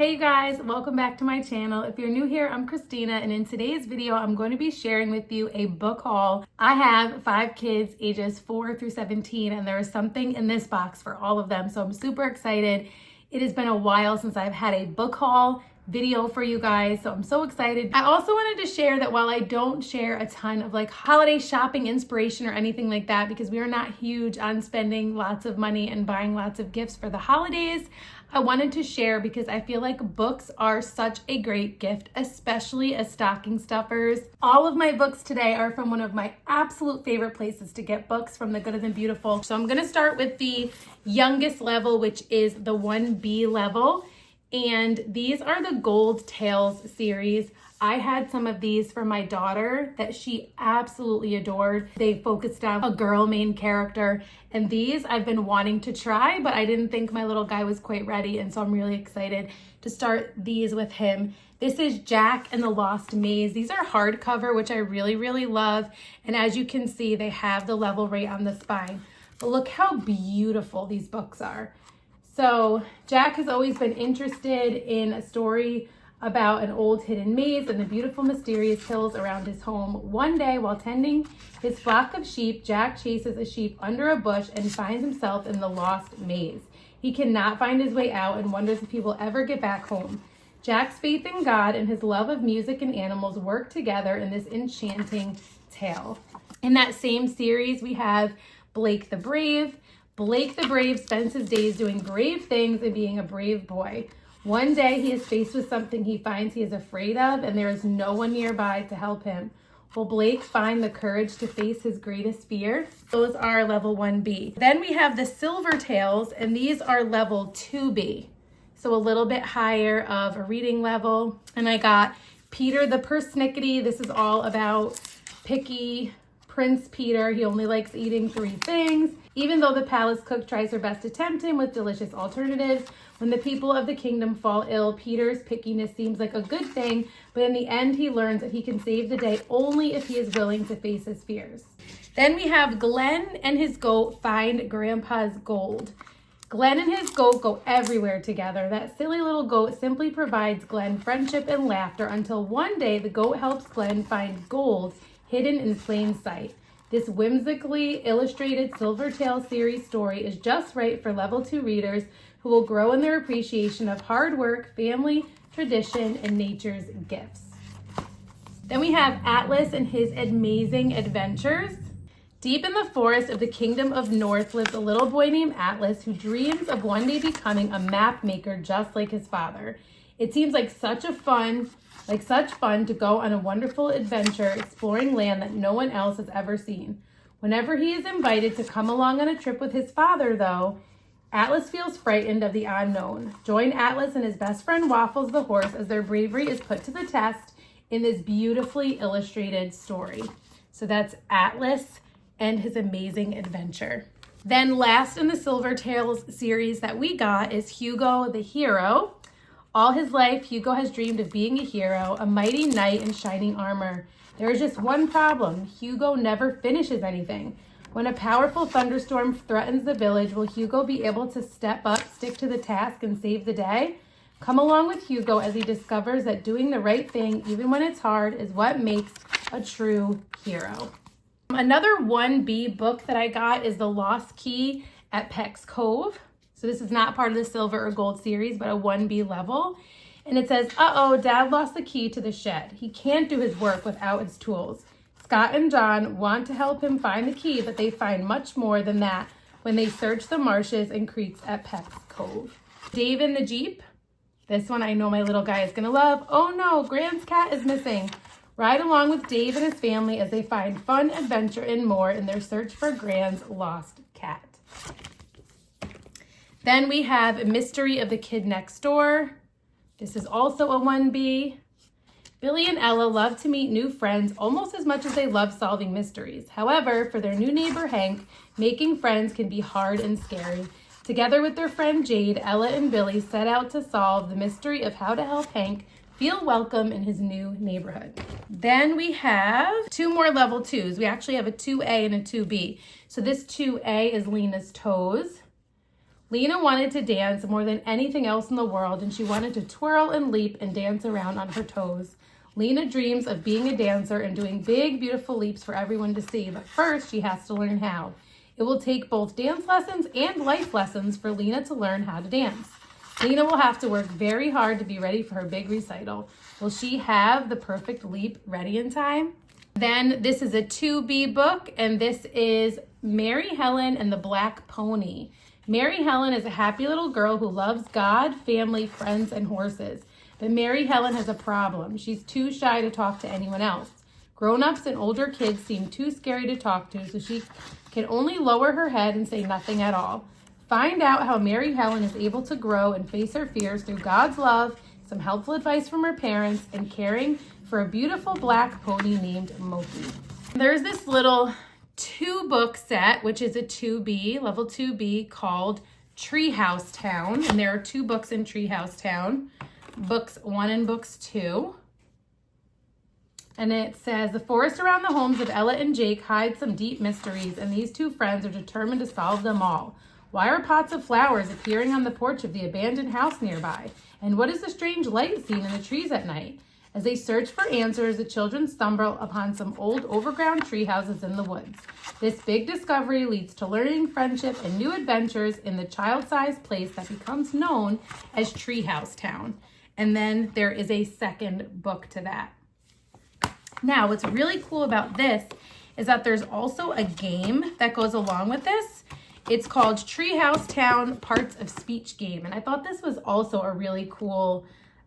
Hey guys, welcome back to my channel. If you're new here, I'm Christina, and in today's video, I'm going to be sharing with you a book haul. I have 5 kids ages 4 through 17, and there is something in this box for all of them, so I'm super excited. It has been a while since I've had a book haul video for you guys, so I'm so excited. I also wanted to share that while I don't share a ton of like holiday shopping inspiration or anything like that, because we are not huge on spending lots of money and buying lots of gifts for the holidays, I wanted to share because I feel like books are such a great gift, especially as stocking stuffers. All of my books today are from one of my absolute favorite places to get books, from the Good and the Beautiful. So I'm gonna start with the youngest level, which is the 1B level. And these are the Gold Tales series. I had some of these for my daughter that she absolutely adored. They focused on a girl main character, and these I've been wanting to try, but I didn't think my little guy was quite ready, and so I'm really excited to start these with him. This is Jack and the Lost Maze. These are hardcover, which I really love, and as you can see, they have the level right on the spine. But look how beautiful these books are. So Jack has always been interested in a story about an old hidden maze and the beautiful mysterious hills around his home. One day, while tending his flock of sheep, Jack chases a sheep under a bush and finds himself in the lost maze. He cannot find his way out and wonders if he will ever get back home. Jack's faith in God and his love of music and animals work together in this enchanting tale. In that same series, we have Blake the Brave. Blake the Brave spends his days doing brave things and being a brave boy. One day he is faced with something he finds he is afraid of, and there is no one nearby to help him. Will Blake find the courage to face his greatest fear? Those are level 1B. Then we have the Silver Tales, and these are level 2B. So a little bit higher of a reading level. And I got Peter the Persnickety. This is all about picky Prince Peter. He only likes eating 3 things. Even though the palace cook tries her best to tempt him with delicious alternatives, when the people of the kingdom fall ill, Peter's pickiness seems like a good thing, but in the end he learns that he can save the day only if he is willing to face his fears. Then we have Glenn and his goat find Grandpa's gold. Glenn and his goat go everywhere together. That silly little goat simply provides Glenn friendship and laughter until one day the goat helps Glenn find gold hidden in plain sight. This whimsically illustrated Silvertail series story is just right for level 2 readers who will grow in their appreciation of hard work, family, tradition, and nature's gifts. Then we have Atlas and his amazing adventures. Deep in the forest of the Kingdom of North lives a little boy named Atlas who dreams of one day becoming a map maker just like his father. It seems like such fun to go on a wonderful adventure exploring land that no one else has ever seen. Whenever he is invited to come along on a trip with his father, though, Atlas feels frightened of the unknown. Join Atlas and his best friend Waffles the horse as their bravery is put to the test in this beautifully illustrated story. So that's Atlas and his amazing adventure. Then last in the Silver Tales series that we got is Hugo the Hero. All his life, Hugo has dreamed of being a hero, a mighty knight in shining armor. There is just one problem. Hugo never finishes anything. When a powerful thunderstorm threatens the village, will Hugo be able to step up, stick to the task, and save the day? Come along with Hugo as he discovers that doing the right thing, even when it's hard, is what makes a true hero. Another 1B book that I got is The Lost Key at Peck's Cove. So this is not part of the Silver or Gold series, but a 1B level. And it says, uh-oh, Dad lost the key to the shed. He can't do his work without his tools. Scott and John want to help him find the key, but they find much more than that when they search the marshes and creeks at Peck's Cove. Dave in the Jeep. This one I know my little guy is going to love. Oh no, Grand's cat is missing. Ride along with Dave and his family as they find fun, adventure, and more in their search for Grand's lost cat. Then we have Mystery of the Kid Next Door. This is also a 1B. Billy and Ella love to meet new friends almost as much as they love solving mysteries. However, for their new neighbor Hank, making friends can be hard and scary. Together with their friend Jade, Ella and Billy set out to solve the mystery of how to help Hank feel welcome in his new neighborhood. Then we have 2 more level 2s. We actually have a 2A and a 2B. So this 2A is Lena's Toes. Lena wanted to dance more than anything else in the world, and she wanted to twirl and leap and dance around on her toes. Lena dreams of being a dancer and doing big, beautiful leaps for everyone to see, but first she has to learn how. It will take both dance lessons and life lessons for Lena to learn how to dance. Lena will have to work very hard to be ready for her big recital. Will she have the perfect leap ready in time? Then this is a 2B book, and this is Mary Helen and the Black Pony. Mary Helen is a happy little girl who loves God, family, friends, and horses. But Mary Helen has a problem. She's too shy to talk to anyone else. Grown-ups and older kids seem too scary to talk to, so she can only lower her head and say nothing at all. Find out how Mary Helen is able to grow and face her fears through God's love, some helpful advice from her parents, and caring for a beautiful black pony named Moki. There's this little 2-book set, which is a 2B, level 2B, called Treehouse Town. And there are 2 books in Treehouse Town, books 1 and books 2. And it says, the forest around the homes of Ella and Jake hides some deep mysteries, and these 2 friends are determined to solve them all. Why are pots of flowers appearing on the porch of the abandoned house nearby? And what is the strange light seen in the trees at night? As they search for answers, the children stumble upon some old overground tree houses in the woods. This big discovery leads to learning, friendship, and new adventures in the child-sized place that becomes known as Treehouse Town. And then there is a 2nd book to that. Now, what's really cool about this is that there's also a game that goes along with this. It's called Treehouse Town Parts of Speech Game. And I thought this was also a really cool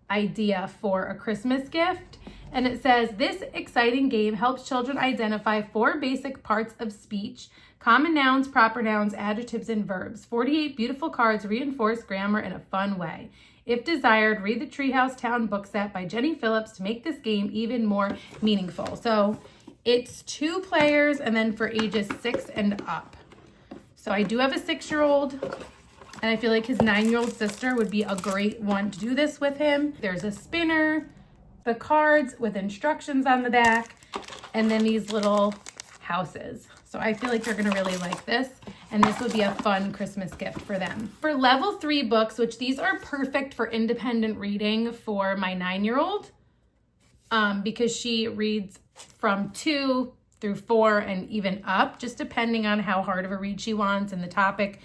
idea for a Christmas gift. And it says, this exciting game helps children identify 4 basic parts of speech: common nouns, proper nouns, adjectives, and verbs. 48 beautiful cards reinforce grammar in a fun way. If desired, read the Treehouse Town book set by Jenny Phillips to make this game even more meaningful. So it's 2 players, and then for ages 6 and up. So I do have a 6-year-old, and I feel like his 9-year-old sister would be a great one to do this with him. There's a spinner, the cards with instructions on the back, and then these little houses. So I feel like they're gonna really like this, and this would be a fun Christmas gift for them. For level 3 books, which these are perfect for independent reading for my 9-year-old, because she reads from 2 through 4 and even up, just depending on how hard of a read she wants and the topic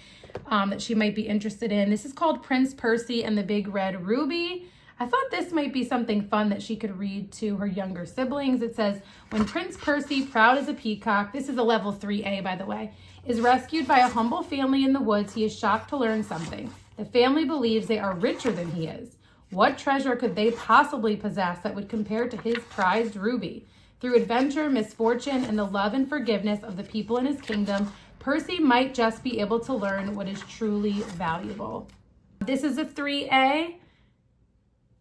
that she might be interested in. This is called Prince Percy and the Big Red Ruby. I thought this might be something fun that she could read to her younger siblings. It says, when Prince Percy, proud as a peacock, this is a level 3A by the way, is rescued by a humble family in the woods, he is shocked to learn something. The family believes they are richer than he is. What treasure could they possibly possess that would compare to his prized ruby? Through adventure, misfortune, and the love and forgiveness of the people in his kingdom, Percy might just be able to learn what is truly valuable. This is a 3A.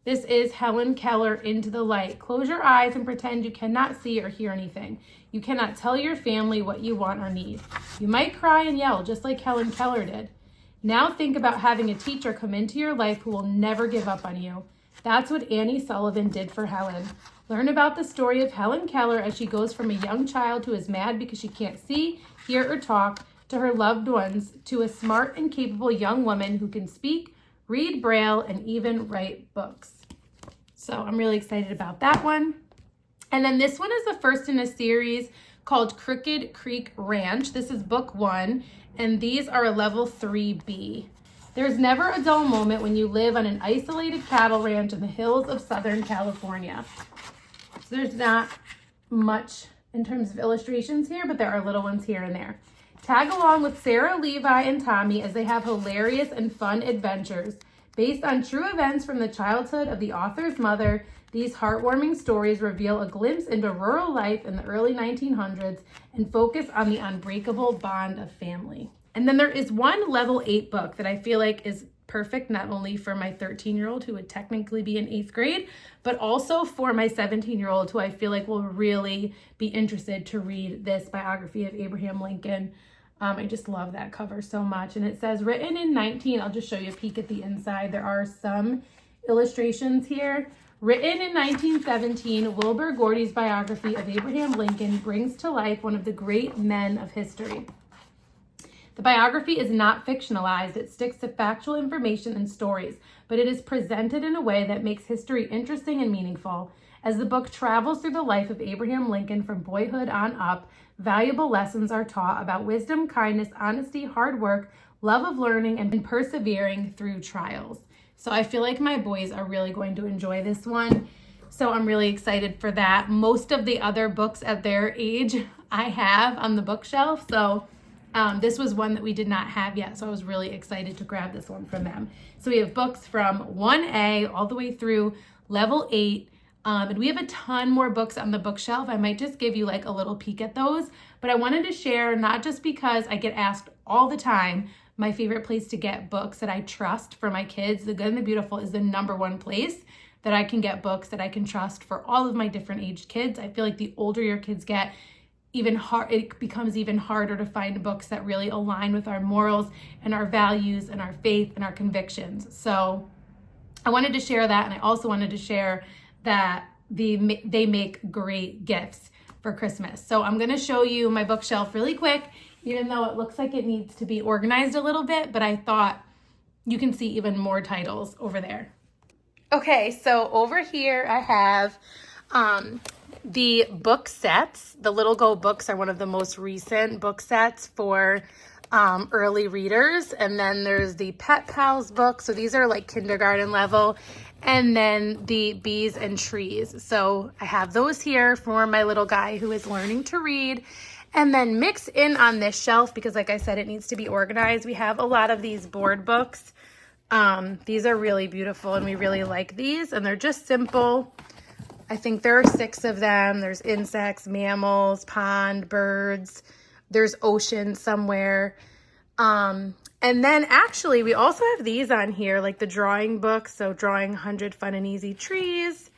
This is Helen Keller, Into the Light. Close your eyes and pretend you cannot see or hear anything. You cannot tell your family what you want or need. You might cry and yell just like Helen Keller did. Now think about having a teacher come into your life who will never give up on you. That's what Annie Sullivan did for Helen. Learn about the story of Helen Keller as she goes from a young child who is mad because she can't see, hear, or talk to her loved ones, to a smart and capable young woman who can speak, read Braille, and even write books. So I'm really excited about that one. And then this one is the first in a series called Crooked Creek Ranch. This is book 1, and these are a level 3B. There's never a dull moment when you live on an isolated cattle ranch in the hills of Southern California. So there's not much in terms of illustrations here, but there are little ones here and there. Tag along with Sarah, Levi, and Tommy as they have hilarious and fun adventures. Based on true events from the childhood of the author's mother, these heartwarming stories reveal a glimpse into rural life in the early 1900s and focus on the unbreakable bond of family. And then there is one level 8 book that I feel like is perfect not only for my 13-year-old who would technically be in 8th grade, but also for my 17-year-old who I feel like will really be interested to read this biography of Abraham Lincoln. I just love that cover so much. And it says, written in I'll just show you a peek at the inside. There are some illustrations here. Written in 1917, Wilbur Gordy's biography of Abraham Lincoln brings to life one of the great men of history. The biography is not fictionalized. It sticks to factual information and stories, but it is presented in a way that makes history interesting and meaningful. As the book travels through the life of Abraham Lincoln from boyhood on up, valuable lessons are taught about wisdom, kindness, honesty, hard work, love of learning, and persevering through trials. So I feel like my boys are really going to enjoy this one. So I'm really excited for that. Most of the other books at their age I have on the bookshelf. So this was one that we did not have yet. So I was really excited to grab this one from them. So we have books from 1A all the way through level 8. And we have a ton more books on the bookshelf. I might just give you like a little peek at those. But I wanted to share, not just because I get asked all the time, my favorite place to get books that I trust for my kids. The Good and the Beautiful is the #1 place that I can get books that I can trust for all of my different aged kids. I feel like the older your kids get, it becomes even harder to find books that really align with our morals and our values and our faith and our convictions. So I wanted to share that, and I also wanted to share that they make great gifts for Christmas. So I'm going to show you my bookshelf really quick, even though it looks like it needs to be organized a little bit, but I thought you can see even more titles over there. Okay, so over here I have the book sets. The Little Go books are one of the most recent book sets for early readers. And then there's the Pet Pals book. So these are like kindergarten level. And then the Bees and Trees. So I have those here for my little guy who is learning to read. And then mix in on this shelf, because like I said, it needs to be organized. We have a lot of these board books. These are really beautiful and we really like these, and they're just simple. I think there are 6 of them. There's insects, mammals, pond, birds. There's ocean somewhere. And then actually we also have these on here, like the drawing books. So drawing 100 fun and easy trees,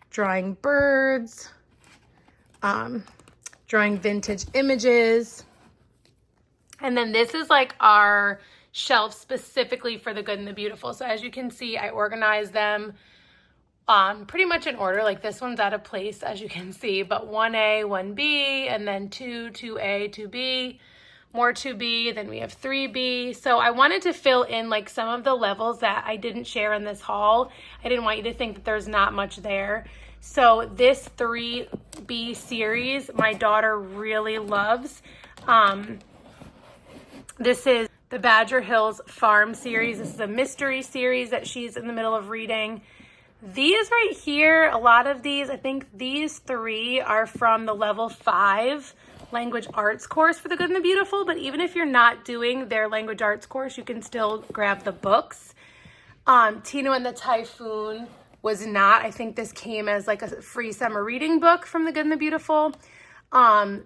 drawing birds, drawing vintage images. And then this is like our shelf specifically for the Good and the Beautiful. So as you can see, I organized them pretty much in order. Like this one's out of place, as you can see, but 1A, 1B, and then 2, 2A, 2B, more 2B, then we have 3B. So I wanted to fill in like some of the levels that I didn't share in this haul. I didn't want you to think that there's not much there. So this 3B series, my daughter really loves. This is the Badger Hills Farm series. This is a mystery series that she's in the middle of reading. These right here, a lot of these, I think these 3 are from the level 5 language arts course for the Good and the Beautiful. But even if you're not doing their language arts course, you can still grab the books. Tino and the Typhoon was not. I think this came as like a free summer reading book from the Good and the Beautiful.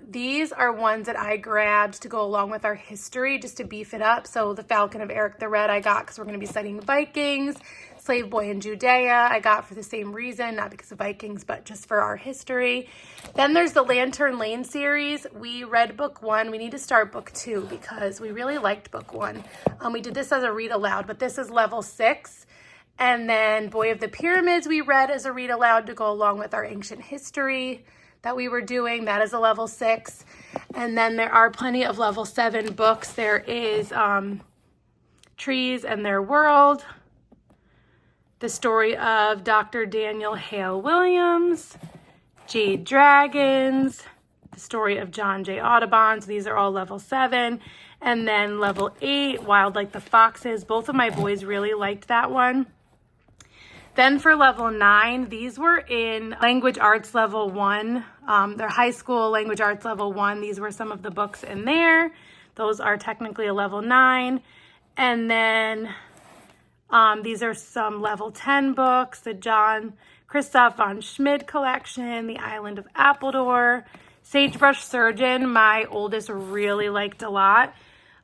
These are ones that I grabbed to go along with our history, just to beef it up. So the Falcon of Eric the Red I got because we're going to be studying Vikings. Slave Boy in Judea I got for the same reason, not because of Vikings, but just for our history. Then there's the Lantern Lane series. We read book 1. We need to start book 2 because we really liked book 1. We did this as a read aloud, but this is level 6. And then Boy of the Pyramids we read as a read aloud to go along with our ancient history that we were doing. That is a level 6. And then there are plenty of level 7 books. There is Trees and Their World, the story of Dr. Daniel Hale Williams, Jade Dragons, the story of John J. Audubon. So these are all level 7. And then level 8, Wild Like the Foxes. Both of my boys really liked that one. Then for level 9, these were in language arts level 1. They're high school language arts level 1. These were some of the books in there. Those are technically a level 9. And then these are some level 10 books, the John Christoph von Schmid collection, The Island of Appledore, Sagebrush Surgeon, my oldest really liked a lot.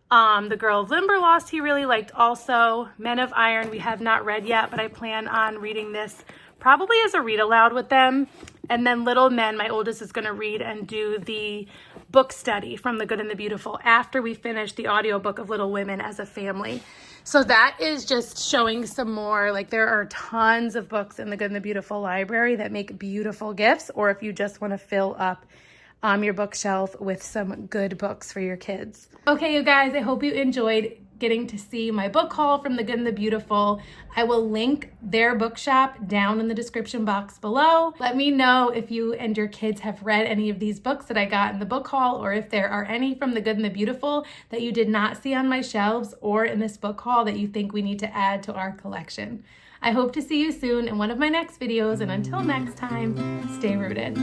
The Girl of Limberlost, he really liked also. Men of Iron, we have not read yet, but I plan on reading this probably as a read aloud with them. And then Little Men, my oldest is going to read and do the book study from The Good and the Beautiful after we finish the audiobook of Little Women as a family. So that is just showing some more, like there are tons of books in the Good and the Beautiful library that make beautiful gifts, or if you just want to fill up your bookshelf with some good books for your kids. Okay, you guys, I hope you enjoyed getting to see my book haul from The Good and the Beautiful. I will link their bookshop down in the description box below. Let me know if you and your kids have read any of these books that I got in the book haul, or if there are any from The Good and the Beautiful that you did not see on my shelves or in this book haul that you think we need to add to our collection. I hope to see you soon in one of my next videos, and until next time, stay rooted.